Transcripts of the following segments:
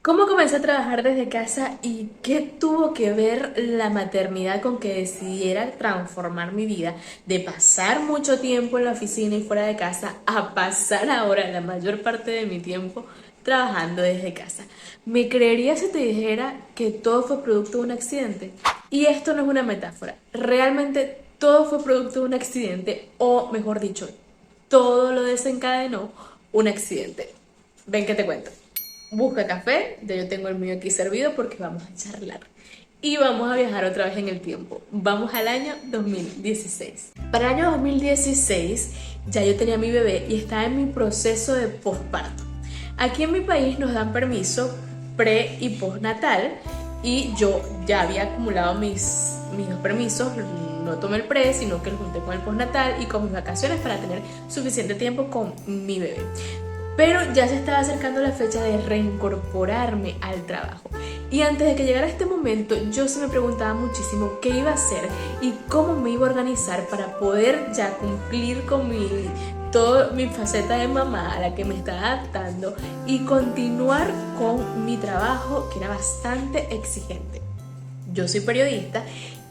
¿Cómo comencé a trabajar desde casa y qué tuvo que ver la maternidad con que decidiera transformar mi vida de pasar mucho tiempo en la oficina y fuera de casa a pasar ahora la mayor parte de mi tiempo trabajando desde casa? ¿Me creerías si te dijera que todo fue producto de un accidente? Y esto no es una metáfora, realmente todo fue producto de un accidente, o mejor dicho, todo lo desencadenó un accidente. Ven que te cuento. Busca café, ya yo tengo el mío aquí servido porque vamos a charlar. Y vamos a viajar otra vez en el tiempo. Vamos al año 2016. Para el año 2016 ya yo tenía mi bebé y estaba en mi proceso de posparto. Aquí en mi país nos dan permiso pre y postnatal y yo ya había acumulado mis dos permisos. No tomé el pre, sino que lo junté con el postnatal y con mis vacaciones para tener suficiente tiempo con mi bebé. Pero ya se estaba acercando la fecha de reincorporarme al trabajo. Y antes de que llegara este momento, yo se me preguntaba muchísimo qué iba a hacer y cómo me iba a organizar para poder ya cumplir con toda mi faceta de mamá a la que me estaba adaptando y continuar con mi trabajo, que era bastante exigente. Yo soy periodista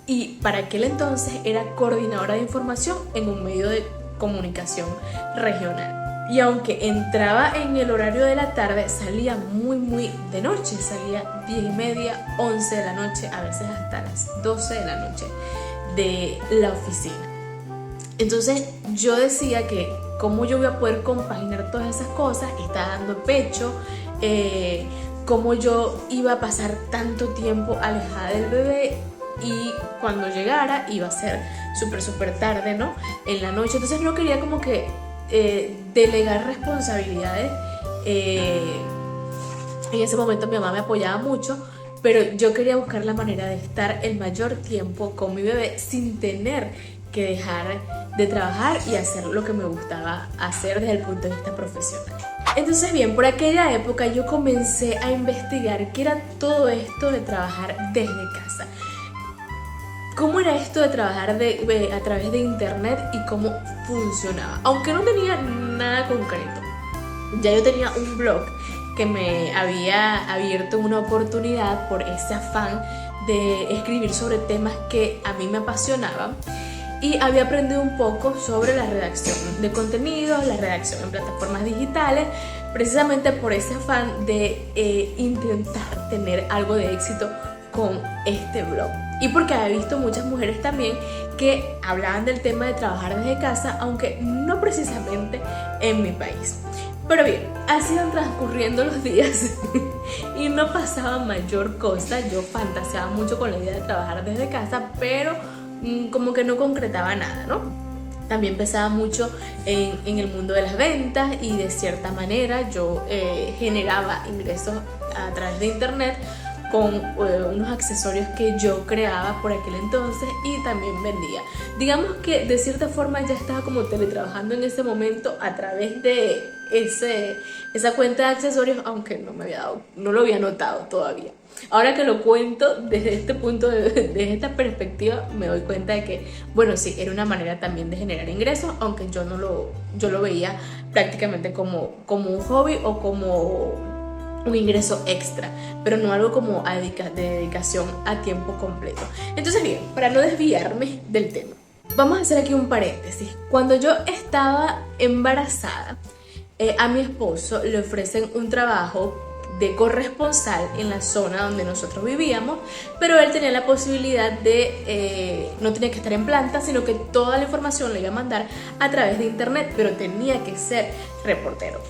y para aquel entonces era coordinadora de información en un medio de comunicación regional. Y aunque entraba en el horario de la tarde, salía muy de noche, salía 10:30, 11 de la noche, a veces hasta las 12 de la noche de la oficina. Entonces yo decía que cómo yo voy a poder compaginar todas esas cosas, estaba dando pecho, cómo yo iba a pasar tanto tiempo alejada del bebé y cuando llegara iba a ser súper tarde, ¿no? En la noche. Entonces no quería como que delegar responsabilidades. En ese momento mi mamá me apoyaba mucho, pero yo quería buscar la manera de estar el mayor tiempo con mi bebé sin tener que dejar de trabajar y hacer lo que me gustaba hacer desde el punto de vista profesional. Entonces bien, por aquella época yo comencé a investigar qué era todo esto de trabajar desde casa. ¿Cómo era esto de trabajar a través de internet y cómo funcionaba? Aunque no tenía nada concreto. Ya yo tenía un blog que me había abierto una oportunidad por ese afán de escribir sobre temas que a mí me apasionaban y había aprendido un poco sobre la redacción de contenidos, la redacción en plataformas digitales, precisamente por ese afán de intentar tener algo de éxito con este blog. Y porque había visto muchas mujeres también que hablaban del tema de trabajar desde casa, aunque no precisamente en mi país. Pero bien, así iban transcurriendo los días y no pasaba mayor cosa. Yo fantaseaba mucho con la idea de trabajar desde casa, pero como que no concretaba nada, ¿no? También pensaba mucho en el mundo de las ventas y de cierta manera yo generaba ingresos a través de internet con unos accesorios que yo creaba por aquel entonces y también vendía. Digamos que de cierta forma ya estaba como teletrabajando en ese momento a través de esa cuenta de accesorios, aunque no lo había notado todavía. Ahora que lo cuento desde este punto, desde esta perspectiva, me doy cuenta de que, bueno, sí, era una manera también de generar ingresos, aunque yo lo veía prácticamente como un hobby o como un ingreso extra, pero no algo como de dedicación a tiempo completo. Entonces bien, para no desviarme del tema, vamos a hacer aquí un paréntesis. Cuando yo estaba embarazada, a mi esposo le ofrecen un trabajo de corresponsal en la zona donde nosotros vivíamos, pero él tenía la posibilidad de, no tenía que estar en planta, sino que toda la información la iba a mandar a través de internet, pero tenía que ser reportero.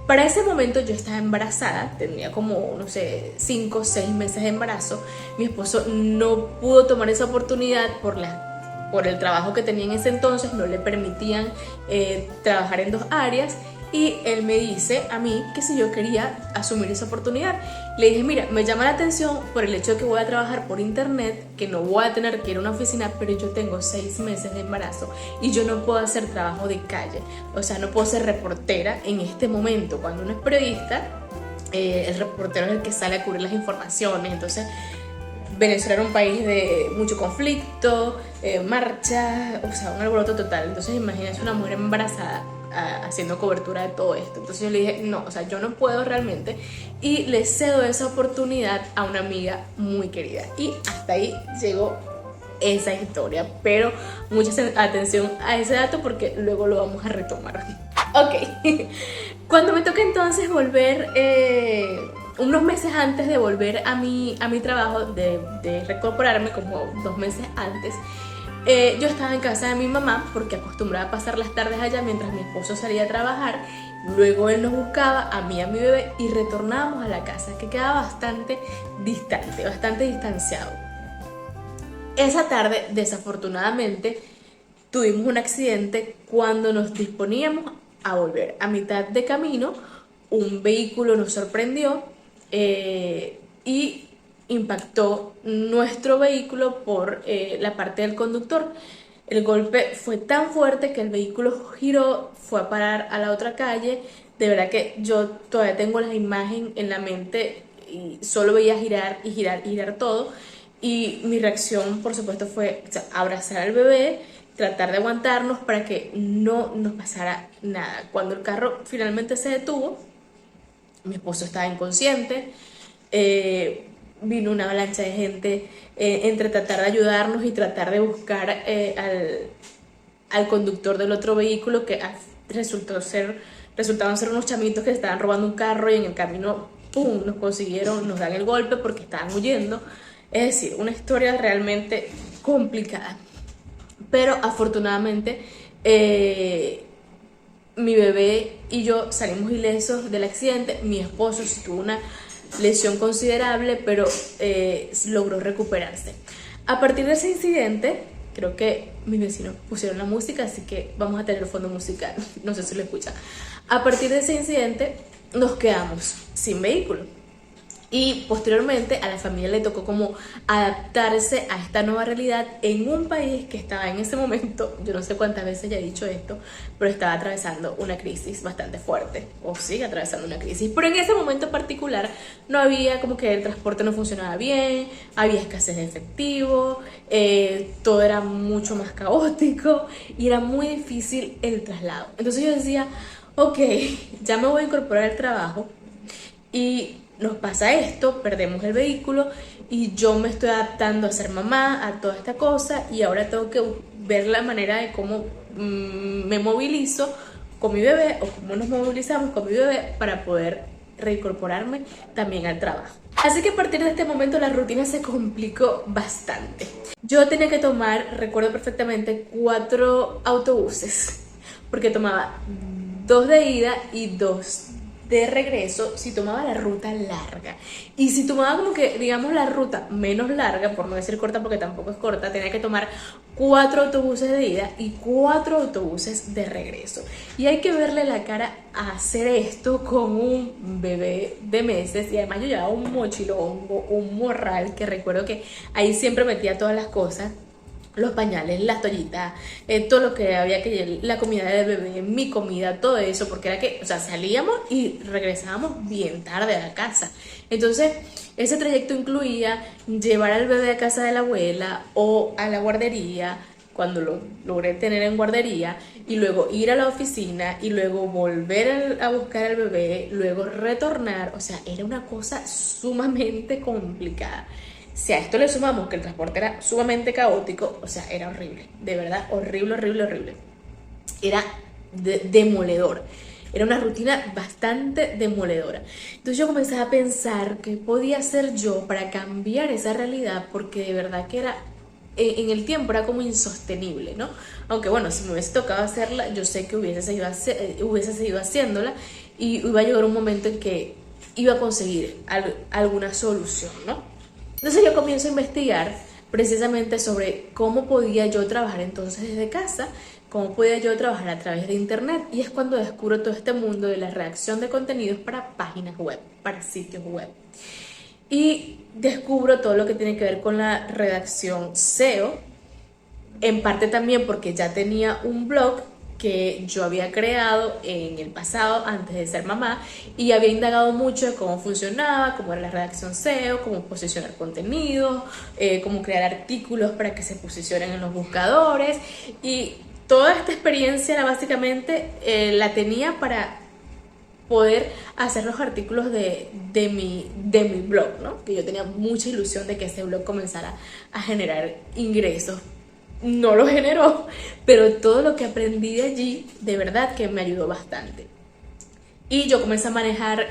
Para ese momento yo estaba embarazada, tenía como, no sé, 5 o 6 meses de embarazo. Mi esposo no pudo tomar esa oportunidad por el trabajo que tenía en ese entonces, no le permitían trabajar en 2 áreas. Y él me dice a mí que si yo quería asumir esa oportunidad. Le dije, mira, me llama la atención por el hecho de que voy a trabajar por internet, que no voy a tener que ir a una oficina, pero yo tengo 6 meses de embarazo y yo no puedo hacer trabajo de calle. O sea, no puedo ser reportera en este momento. Cuando uno es periodista, el reportero es el que sale a cubrir las informaciones. Entonces, Venezuela era un país de mucho conflicto, marchas, o sea, un alboroto total. Entonces, imagínense una mujer embarazada haciendo cobertura de todo esto. Entonces yo le dije, no, o sea, yo no puedo realmente, y le cedo esa oportunidad a una amiga muy querida. Y hasta ahí llegó esa historia, pero mucha atención a ese dato porque luego lo vamos a retomar. Ok, cuando me toca entonces volver, unos meses antes de volver a mi trabajo, de reincorporarme, como 2 meses antes, yo estaba en casa de mi mamá porque acostumbraba a pasar las tardes allá mientras mi esposo salía a trabajar. Luego él nos buscaba, a mí y a mi bebé, y retornábamos a la casa, que quedaba bastante distante, bastante distanciado. Esa tarde, desafortunadamente, tuvimos un accidente cuando nos disponíamos a volver. A mitad de camino, un vehículo nos sorprendió y impactó nuestro vehículo por la parte del conductor. El golpe fue tan fuerte que el vehículo giró, fue a parar a la otra calle. De verdad que yo todavía tengo la imagen en la mente y solo veía girar y girar y girar todo. Y mi reacción, por supuesto, fue, o sea, abrazar al bebé, tratar de aguantarnos para que no nos pasara nada. Cuando el carro finalmente se detuvo, mi esposo estaba inconsciente, vino una avalancha de gente entre tratar de ayudarnos y tratar de buscar al conductor del otro vehículo, que resultaban ser unos chamitos que estaban robando un carro, y en el camino, ¡pum!, nos consiguieron, nos dan el golpe porque estaban huyendo. Es decir, una historia realmente complicada. Pero afortunadamente mi bebé y yo salimos ilesos del accidente. Mi esposo sí tuvo una lesión considerable, pero logró recuperarse. A partir de ese incidente, creo que mis vecinos pusieron la música, así que vamos a tener fondo musical. No sé si lo escuchan. A partir de ese incidente nos quedamos sin vehículo. Y posteriormente a la familia le tocó como adaptarse a esta nueva realidad en un país que estaba en ese momento, yo no sé cuántas veces ya he dicho esto, pero estaba atravesando una crisis bastante fuerte, o sigue atravesando una crisis. Pero en ese momento particular no había, como que el transporte no funcionaba bien, había escasez de efectivo, todo era mucho más caótico y era muy difícil el traslado. Entonces yo decía, ok, ya me voy a incorporar al trabajo y nos pasa esto, perdemos el vehículo y yo me estoy adaptando a ser mamá, a toda esta cosa, y ahora tengo que ver la manera de cómo me movilizo con mi bebé, o cómo nos movilizamos con mi bebé para poder reincorporarme también al trabajo. Así que a partir de este momento la rutina se complicó bastante. Yo tenía que tomar, recuerdo perfectamente, 4 autobuses, porque tomaba 2 de ida y 2 de regreso si tomaba la ruta larga. Y si tomaba como que, digamos, la ruta menos larga, por no decir corta porque tampoco es corta, tenía que tomar 4 autobuses de ida y 4 autobuses de regreso. Y hay que verle la cara a hacer esto con un bebé de meses, y además yo llevaba un mochilón, un morral, que recuerdo que ahí siempre metía todas las cosas, los pañales, las toallitas, todo lo que había que, la comida del bebé, mi comida, todo eso, porque era que, o sea, salíamos y regresábamos bien tarde a la casa. Entonces, ese trayecto incluía llevar al bebé a casa de la abuela o a la guardería, cuando lo logré tener en guardería, y luego ir a la oficina y luego volver a buscar al bebé, luego retornar. O sea, era una cosa sumamente complicada. Si a esto le sumamos que el transporte era sumamente caótico, o sea, era horrible, de verdad, horrible, horrible, horrible. Era demoledor, era una rutina bastante demoledora. Entonces yo comencé a pensar qué podía hacer yo para cambiar esa realidad, porque de verdad que era, en el tiempo era como insostenible, ¿no? Aunque bueno, si me hubiese tocado hacerla, yo sé que hubiese seguido haciéndola, y iba a llegar un momento en que iba a conseguir alguna solución, ¿no? Entonces yo comienzo a investigar precisamente sobre cómo podía yo trabajar entonces desde casa, cómo podía yo trabajar a través de internet, y es cuando descubro todo este mundo de la redacción de contenidos para páginas web, para sitios web. Y descubro todo lo que tiene que ver con la redacción SEO, en parte también porque ya tenía un blog que yo había creado en el pasado antes de ser mamá, y había indagado mucho de cómo funcionaba, cómo era la redacción SEO, cómo posicionar contenidos, cómo crear artículos para que se posicionen en los buscadores, y toda esta experiencia era básicamente, la tenía para poder hacer los artículos de mi blog, ¿no? Que yo tenía mucha ilusión de que ese blog comenzara a generar ingresos. No lo generó, pero todo lo que aprendí de allí, de verdad que me ayudó bastante. Y yo comencé a manejar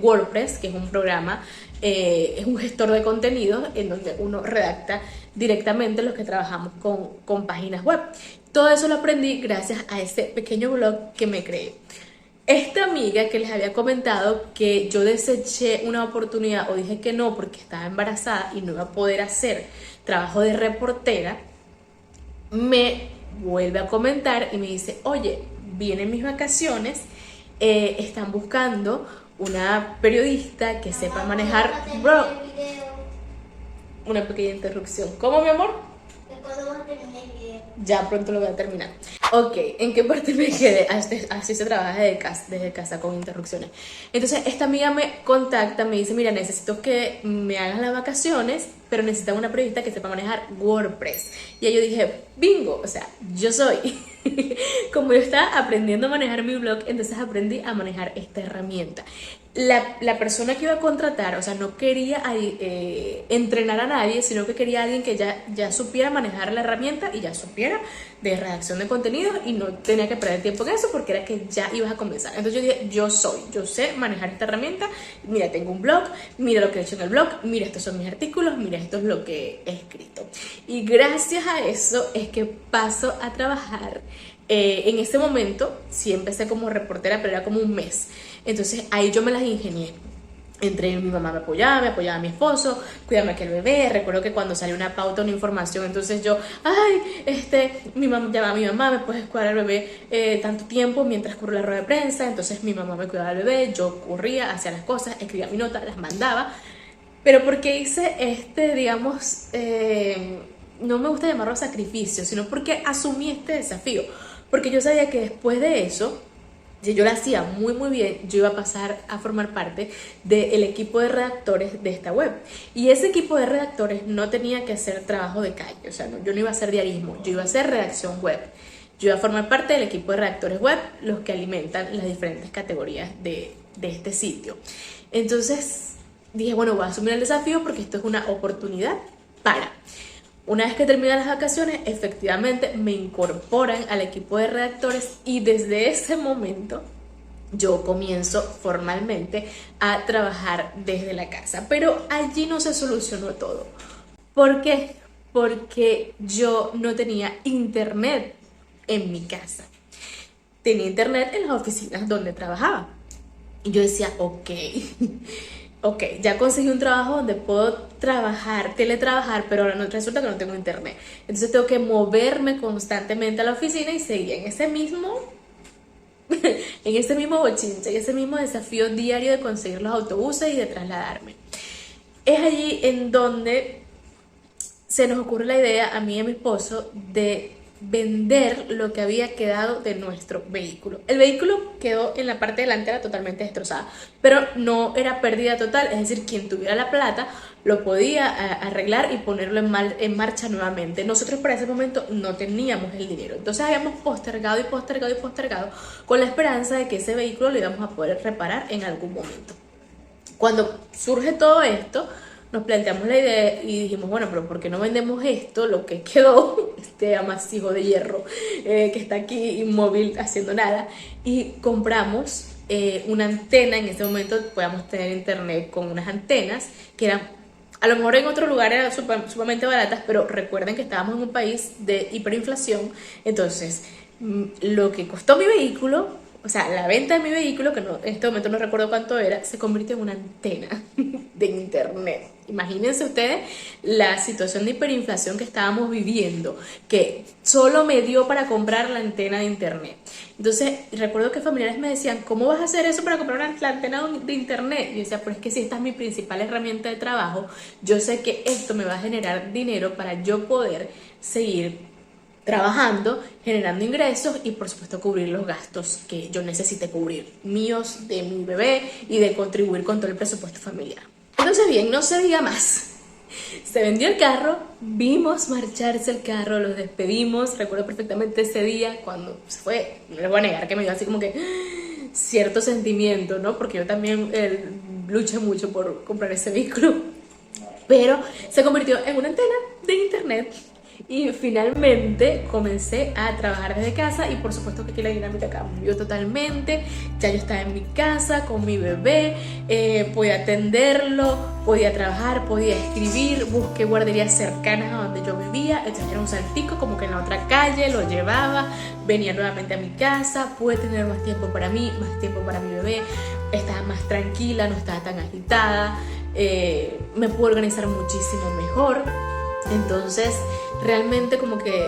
WordPress, que es un programa, es un gestor de contenidos en donde uno redacta directamente los que trabajamos con páginas web. Todo eso lo aprendí gracias a ese pequeño blog que me creé. Esta amiga que les había comentado que yo deseché una oportunidad o dije que no porque estaba embarazada y no iba a poder hacer trabajo de reportera, me vuelve a comentar y me dice, oye, vienen mis vacaciones, están buscando una periodista que sepa manejar... Bro, una pequeña interrupción. ¿Cómo, mi amor? Ya pronto lo voy a terminar. Ok, ¿en qué parte me quedé? Así se trabaja desde casa con interrupciones. Entonces esta amiga me contacta, me dice, mira, necesito que me hagas las vacaciones, pero necesito una periodista que sepa manejar WordPress. Y ahí yo dije, bingo, o sea, yo soy. Como yo estaba aprendiendo a manejar mi blog, entonces aprendí a manejar esta herramienta. La persona que iba a contratar, o sea, no quería entrenar a nadie, sino que quería a alguien que ya supiera manejar la herramienta y ya supiera de redacción de contenidos y no tenía que perder tiempo en eso porque era que ya ibas a comenzar. Entonces yo dije, yo sé manejar esta herramienta, mira, tengo un blog, mira lo que he hecho en el blog, mira, estos son mis artículos, mira, esto es lo que he escrito. Y gracias a eso es que paso a trabajar. En ese momento sí empecé como reportera, pero era como un mes. Entonces ahí yo me las ingenié. Entre mi mamá me apoyaba a mi esposo, cuídame aquel bebé. Recuerdo que cuando salió una pauta, una información, entonces yo, mi mamá llamaba a mi mamá, me puedes cuidar al bebé tanto tiempo mientras corre la rueda de prensa. Entonces mi mamá me cuidaba al bebé, yo corría, hacía las cosas, escribía mi nota, las mandaba. Pero porque hice digamos, no me gusta llamarlo sacrificio, sino porque asumí este desafío. Porque yo sabía que después de eso, si yo lo hacía muy muy bien, yo iba a pasar a formar parte del equipo de redactores de esta web. Y ese equipo de redactores no tenía que hacer trabajo de calle, o sea, yo no iba a hacer diarismo, yo iba a hacer redacción web. Yo iba a formar parte del equipo de redactores web, los que alimentan las diferentes categorías de este sitio. Entonces dije, bueno, voy a asumir el desafío porque esto es una oportunidad para... Una vez que terminan las vacaciones, efectivamente me incorporan al equipo de redactores y desde ese momento yo comienzo formalmente a trabajar desde la casa. Pero allí no se solucionó todo. ¿Por qué? Porque yo no tenía internet en mi casa. Tenía internet en las oficinas donde trabajaba. Y yo decía, ok, ya conseguí un trabajo donde puedo teletrabajar, pero ahora resulta que no tengo internet. Entonces tengo que moverme constantemente a la oficina y seguir en ese mismo bochinche, en ese mismo desafío diario de conseguir los autobuses y de trasladarme. Es allí en donde se nos ocurre la idea, a mí y a mi esposo, de vender lo que había quedado de nuestro vehículo. El vehículo quedó en la parte delantera totalmente destrozada, pero no era pérdida total, es decir, quien tuviera la plata lo podía arreglar y ponerlo en marcha nuevamente. Nosotros para ese momento no teníamos el dinero, entonces habíamos postergado con la esperanza de que ese vehículo lo íbamos a poder reparar en algún momento. Cuando surge todo esto, nos planteamos la idea y dijimos, bueno, pero ¿por qué no vendemos esto, lo que quedó, este amasijo de hierro que está aquí inmóvil haciendo nada? Y compramos una antena. En ese momento podíamos tener internet con unas antenas que eran, a lo mejor en otro lugar eran sumamente baratas, pero recuerden que estábamos en un país de hiperinflación. Entonces, lo que costó mi vehículo, o sea, la venta de mi vehículo, que en este momento no recuerdo cuánto era, se convirtió en una antena de internet. Imagínense ustedes la situación de hiperinflación que estábamos viviendo, que solo me dio para comprar la antena de internet. Entonces, recuerdo que familiares me decían, ¿cómo vas a hacer eso para comprar la antena de internet? Y yo decía, pues es que si esta es mi principal herramienta de trabajo, yo sé que esto me va a generar dinero para yo poder seguir trabajando, generando ingresos y por supuesto cubrir los gastos que yo necesite cubrir, míos, de mi bebé y de contribuir con todo el presupuesto familiar. Entonces bien, no se diga más. Se vendió el carro, vimos marcharse el carro, los despedimos. Recuerdo perfectamente ese día cuando se fue. No les voy a negar que me dio así como que cierto sentimiento, ¿no? Porque yo también luché mucho por comprar ese vehículo. Pero se convirtió en una antena de internet. Y finalmente comencé a trabajar desde casa y por supuesto que aquí la dinámica cambió totalmente. Ya yo estaba en mi casa con mi bebé, podía atenderlo, podía trabajar, podía escribir, busqué guarderías cercanas a donde yo vivía, entonces era un saltico como que en la otra calle, lo llevaba, venía nuevamente a mi casa, pude tener más tiempo para mí, más tiempo para mi bebé, estaba más tranquila, no estaba tan agitada, me pude organizar muchísimo mejor. Entonces realmente como que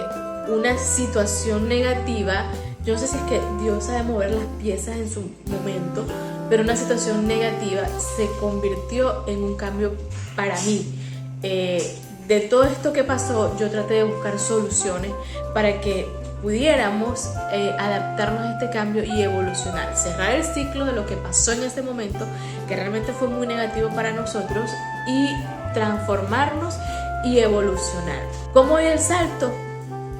una situación negativa, yo no sé si es que Dios sabe mover las piezas en su momento, pero una situación negativa se convirtió en un cambio para mí. De todo esto que pasó, yo traté de buscar soluciones para que pudiéramos adaptarnos a este cambio y evolucionar, cerrar el ciclo de lo que pasó en ese momento, que realmente fue muy negativo para nosotros, y transformarnos y evolucionar. ¿Cómo dio el salto?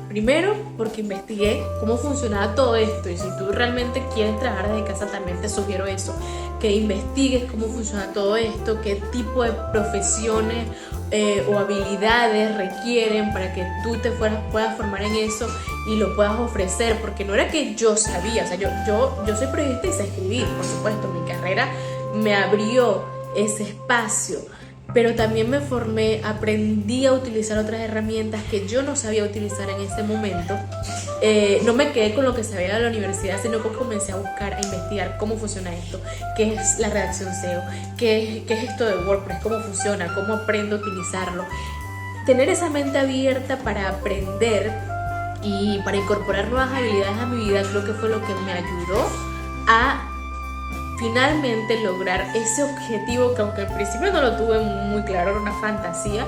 Primero, porque investigué cómo funcionaba todo esto, y si tú realmente quieres trabajar desde casa también te sugiero eso, que investigues cómo funciona todo esto, qué tipo de profesiones o habilidades requieren para que tú te puedas formar en eso y lo puedas ofrecer, porque no era que yo sabía, o sea, yo soy periodista y sé escribir, por supuesto, mi carrera me abrió ese espacio, pero también me formé, aprendí a utilizar otras herramientas que yo no sabía utilizar en ese momento. No me quedé con lo que sabía de la universidad, sino que comencé a buscar, a investigar cómo funciona esto, qué es la redacción SEO, qué es esto de WordPress, cómo funciona, cómo aprendo a utilizarlo. Tener esa mente abierta para aprender y para incorporar nuevas habilidades a mi vida, creo que fue lo que me ayudó a finalmente lograr ese objetivo que, aunque al principio no lo tuve muy claro, era una fantasía,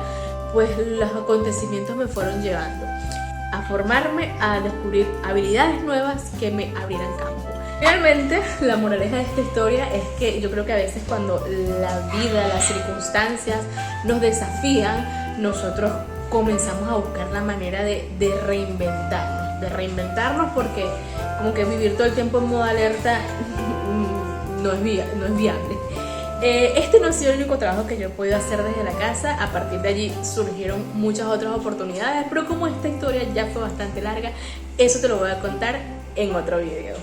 pues los acontecimientos me fueron llevando a formarme, a descubrir habilidades nuevas que me abrieran campo. Realmente la moraleja de esta historia es que yo creo que a veces cuando la vida, las circunstancias nos desafían, nosotros comenzamos a buscar la manera de reinventarnos, porque como que vivir todo el tiempo en modo alerta no es viable. Este no ha sido el único trabajo que yo he podido hacer desde la casa. A partir de allí surgieron muchas otras oportunidades, pero como esta historia ya fue bastante larga, eso te lo voy a contar en otro video.